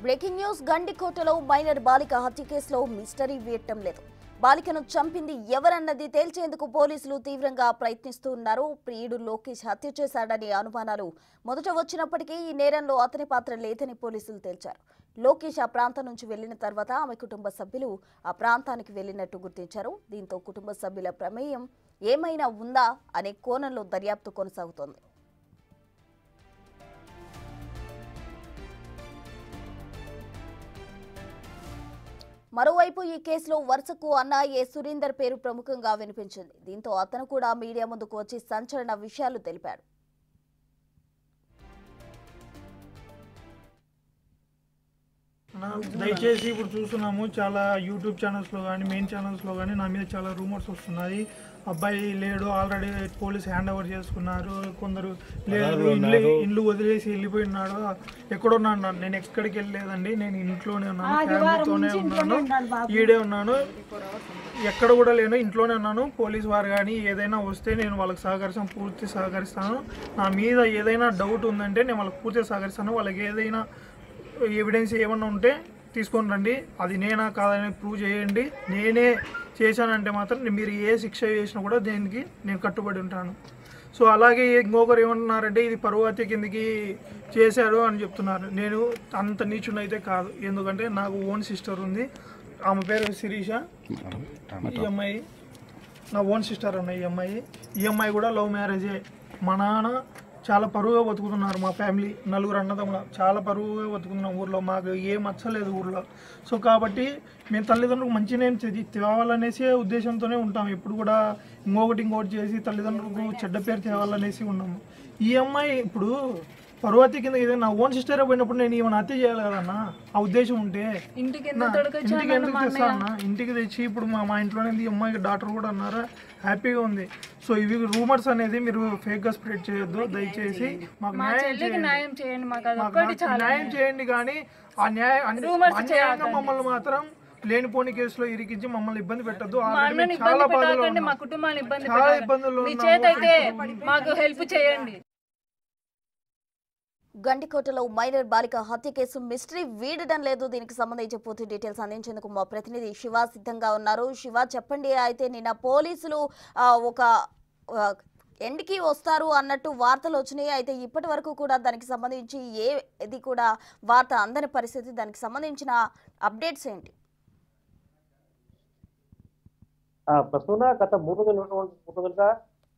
Breaking news గండికోటలో minor బాలిక హత్య కేసులో మిస్టరీ వీడటం లేదు. బాలికను చంపింది ఎవరన్నది తేల్చేందుకు పోలీసులు తీవ్రంగా ప్రయత్నిస్తూ ఉన్నారు. ప్రియుడు లోకేష్ హత్య చేశాడనే అనుమానాలు మొదట వచ్చినప్పటికీ ఈ నేరంలో అతని పాత్ర లేదని పోలీసులు తేల్చారు. లోకేష్ ఆ ప్రాంతం నుంచి వెళ్లిన తర్వాత ఆమె కుటుంబ సభ్యులు ఆ ప్రాంతానికి వెళ్లినట్టు గుర్తించారు. దీంతో కుటుంబ సభ్యుల ప్రమేయం ఏమైనా ఉందా అనే కోణంలో దర్యాప్తు కొనసాగుతోంది. మరోవైపు ఈ కేసులో వరుసకు అన్నయ్య సురీందర్ పేరు ప్రముఖంగా వినిపించింది. దీంతో అతను కూడా మీడియా ముందుకు వచ్చి సంచలన విషయాలు తెలిపాడు. దయచేసి ఇప్పుడు చూస్తున్నాము, చాలా యూట్యూబ్ ఛానల్స్లో కానీ మెయిన్ ఛానల్స్లో కానీ నా మీద చాలా రూమర్స్ వస్తున్నాయి. అబ్బాయి లేడు, ఆల్రెడీ పోలీస్ హ్యాండ్ ఓవర్ చేసుకున్నారు, కొందరు లేదు ఇల్లు వదిలేసి వెళ్ళిపోయినాడు, ఎక్కడున్నాను. నేను ఎక్కడికి వెళ్ళలేదండి, నేను ఇంట్లోనే ఉన్నాను, ఫ్యామిలీతోనే ఉన్నాను, ఈడే ఉన్నాను, ఎక్కడ కూడా లేను, ఇంట్లోనే ఉన్నాను. పోలీస్ వారు కానీ ఏదైనా వస్తే నేను వాళ్ళకి పూర్తి సహకరిస్తాను. నా మీద ఏదైనా డౌట్ ఉందంటే నేను వాళ్ళకి పూర్తిగా సహకరిస్తాను. వాళ్ళకి ఏదైనా ఎవిడెన్స్ ఏమన్నా ఉంటే తీసుకొని రండి, అది నేనా కాదని ప్రూవ్ చేయండి. నేనే చేశానంటే మాత్రం మీరు ఏ శిక్ష చేసినా కూడా దేనికి నేను కట్టుబడి ఉంటాను. సో అలాగే ఇంకొకరు ఏమంటున్నారంటే ఇది పరువు హత్య కిందకి చేశాడు అని చెప్తున్నారు. నేను అంత నీచునైతే కాదు, ఎందుకంటే నాకు ఓన్ సిస్టర్ ఉంది, ఆమె పేరు శిరీష. ఈ అమ్మాయి నా ఓన్ సిస్టర్ అన్న. ఈ అమ్మాయి కూడా లవ్ మ్యారేజే. మా నాన్న చాలా పరువుగా బతుకుతున్నారు, మా ఫ్యామిలీ నలుగురు అన్నదమ్ముల చాలా పరువుగా బతుకుతున్నాం ఊర్లో, మాకు ఏం మచ్చలేదు ఊర్లో. సో కాబట్టి మేము తల్లిదండ్రులకు మంచి నేమ్ తేవాలనేసి ఉద్దేశంతోనే ఉంటాం. ఎప్పుడు కూడా ఇంకొకటి చేసి తల్లిదండ్రులకు చెడ్డ పేరు తేవాలనేసి ఉన్నాము. ఈ అమ్మాయి ఇప్పుడు పరువు హత్య కింద ఏదైనా నా ఓన్ సిస్టర్ పోయినప్పుడు నేను ఏమైనా హత్య చేయాలి కదన్నా, ఆ ఉద్దేశం ఉంటే ఇంటికి ఎందుకు తెస్తా అన్న. ఇంటికి తెచ్చి ఇప్పుడు మా ఇంట్లోనే ఈ అమ్మాయికి డాక్టర్ కూడా అన్నారా, హ్యాపీగా ఉంది. సో ఇవి రూమర్స్ అనేది మీరు ఫేక్ గా స్ప్రెడ్ చేయొద్దు దయచేసి. మాకు న్యాయం చేయండి, కానీ ఆ అన్యాయంగా మమ్మల్ని మాత్రం లేనిపోని కేసులో ఇరికించి మమ్మల్ని ఇబ్బంది పెట్టద్దు. చాలా ఇబ్బందులు గండికోటలో మైనర్ బాలిక హత్య కేసు మిస్టరీ వీడడం లేదు. దీనికి సంబంధించి పూర్తి డీటెయిల్స్ అందించేందుకు మా ప్రతినిధి శివ సిద్ధంగా ఉన్నారు. శివ, చెప్పండి. అయితే నిన్న పోలీసులు ఒక ఎండ్కి వస్తారు అన్నట్టు వార్తలు వచ్చినాయి. అయితే ఇప్పటి వరకు కూడా దానికి సంబంధించి ఏది కూడా వార్త అందని పరిస్థితి, దానికి సంబంధించిన అప్డేట్స్ ఏంటి? ప్రస్తుతం గత 3 రోజులుగా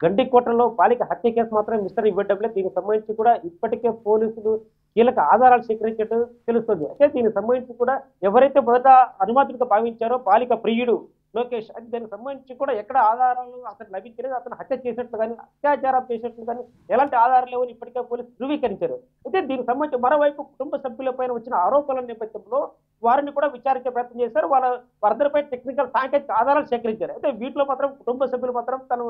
గండికోటలో బాలిక హత్య కేసు మాత్రం మిస్టరీ ఇవ్వటంలే. దీనికి సంబంధించి కూడా ఇప్పటికే పోలీసులు కీలక ఆధారాలు సేకరించడం తెలుస్తుంది. అయితే దీనికి సంబంధించి కూడా ఎవరైతే మొదట అనుమాతులుగా భావించారో బాలిక ప్రియుడు లోకేష్, అది దానికి సంబంధించి కూడా ఎక్కడ ఆధారాలు అతను లభించలేదు, అతను హత్య చేసినట్లు కానీ అత్యాచారం చేసినట్లు కానీ ఎలాంటి ఆధారాలు లేవని ఇప్పటికే పోలీసులు ధృవీకరించారు. అయితే దీనికి సంబంధించి మరోవైపు కుటుంబ సభ్యులపైన వచ్చిన ఆరోపణల నేపథ్యంలో వారిని కూడా విచారించే ప్రయత్నం చేశారు. వారందరిపై టెక్నికల్ సాంకేతిక ఆధారాలు సేకరించారు. అయితే వీటిలో మాత్రం కుటుంబ సభ్యులు మాత్రం తను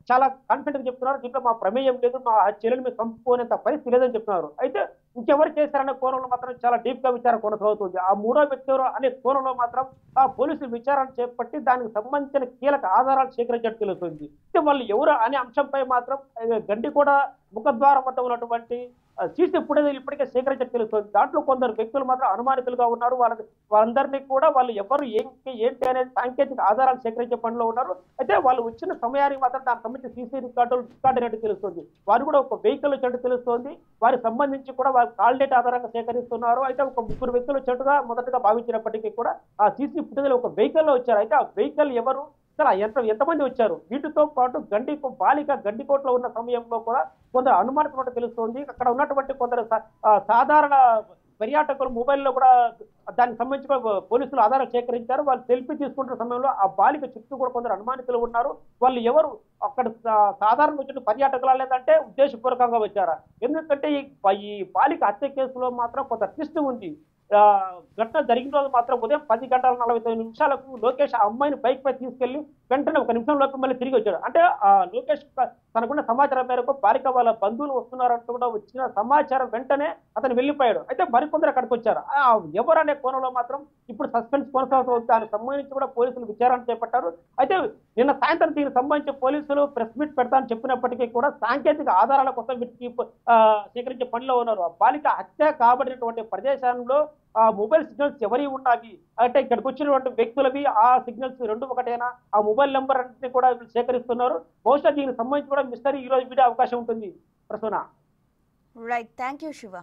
చాలా కాన్ఫిడెంట్ చెప్తున్నారు, దీంట్లో మా ప్రమేయం లేదు, మా చెల్లెలు మీద చంపుకునేంత పరిస్థితి లేదని చెప్తున్నారు. అయితే ఇంకెవరు చేశారనే కోణంలో మాత్రం చాలా డీప్ గా విచారణ కొనసాగుతుంది. ఆ మూడో వ్యక్తి ఎవరో అనే కోణంలో మాత్రం ఆ పోలీసులు విచారణ చేపట్టి దానికి సంబంధించిన కీలక ఆధారాలు సేకరించడం తెలుస్తుంది. అయితే వాళ్ళు ఎవరు అనే అంశంపై మాత్రం గండికోట ముఖద్వారం వద్ద ఉన్నటువంటి సీసీ ఫుటేజ్ ఇప్పటికే సేకరించడం తెలుస్తుంది. దాంట్లో కొందరు వ్యక్తులు మాత్రం అనుమానితులుగా ఉన్నారు. వాళ్ళందరినీ కూడా వాళ్ళు ఎవరు ఏంటి అనేది సాంకేతిక ఆధారాలు సేకరించే పనిలో ఉన్నారు. అయితే వాళ్ళు వచ్చిన సమయానికి మాత్రం దానికి సంబంధించి సీసీ రికార్డు అయినట్టు తెలుస్తుంది. వారు కూడా ఒక వెహికల్ వచ్చేట్టు తెలుస్తుంది. వారికి సంబంధించి కూడా వారి కాల్ డేటా ఆధారంగా సేకరిస్తున్నారు. అయితే ఒక 3 వ్యక్తులు వచ్చేట్టుగా మొదటగా భావించినప్పటికీ కూడా ఆ సీసీ ఫుటేజ్ ఒక వెహికల్లో వచ్చారు. అయితే ఆ వెహికల్ ఎవరు, ఎంతమంది వచ్చారు, వీటితో పాటు బాలిక గండికోటలో ఉన్న సమయంలో కూడా కొందరు అనుమానితున్నట్టు తెలుస్తోంది. అక్కడ ఉన్నటువంటి కొందరు సాధారణ పర్యాటకులు మొబైల్లో కూడా దానికి సంబంధించి పోలీసులు ఆధారాలు సేకరించారు. వాళ్ళు సెల్ఫీ తీసుకుంటున్న సమయంలో ఆ బాలిక చుట్టూ కూడా కొందరు అనుమానితులు ఉన్నారు. వాళ్ళు ఎవరు, అక్కడ సాధారణ వచ్చిన పర్యాటకులా లేదంటే ఉద్దేశపూర్వకంగా వచ్చారా? ఎందుకంటే ఈ బాలిక హత్య కేసులో మాత్రం కొంత ట్విస్ట్ ఉంది. ఘటన జరిగిన రోజు మాత్రం ఉదయం 10 గంటల 49 నిమిషాలకు లోకేష్ ఆ అమ్మాయిని బైక్ పై తీసుకెళ్లి వెంటనే 1 నిమిషంలోపు మళ్ళీ తిరిగి వచ్చాడు. అంటే లోకేష్ తనకున్న సమాచారం మేరకు బాలిక వాళ్ళ బంధువులు వస్తున్నారంటూ కూడా వచ్చిన సమాచారం వెంటనే అతను వెళ్ళిపోయాడు. అయితే మరికొందరు అక్కడికి వచ్చారు. ఎవరనే కోణంలో మాత్రం ఇప్పుడు సస్పెన్స్ కొనసాగుతుంది. దానికి సంబంధించి కూడా పోలీసులు విచారణ చేపట్టారు. అయితే నిన్న సాయంత్రం దీనికి సంబంధించి పోలీసులు ప్రెస్ మీట్ పెడతామని చెప్పినప్పటికీ కూడా సాంకేతిక ఆధారాల కోసం సేకరించే పనిలో ఉన్నారు. బాలిక హత్య కాబడినటువంటి ప్రదేశంలో మొబైల్ సిగ్నల్స్ ఎవరి ఉన్నవి అంటే ఇక్కడికి వచ్చినటువంటి వ్యక్తులవి ఆ సిగ్నల్స్ 2 ఒకటేనా, ఆ మొబైల్ నెంబర్ అన్నింటినీ కూడా వీళ్ళు సేకరిస్తున్నారు. బహుశా దీనికి సంబంధించి కూడా మిస్టరీ ఈ రోజు వీడే అవకాశం ఉంటుంది. Prasuna. Right, thank you Shiva.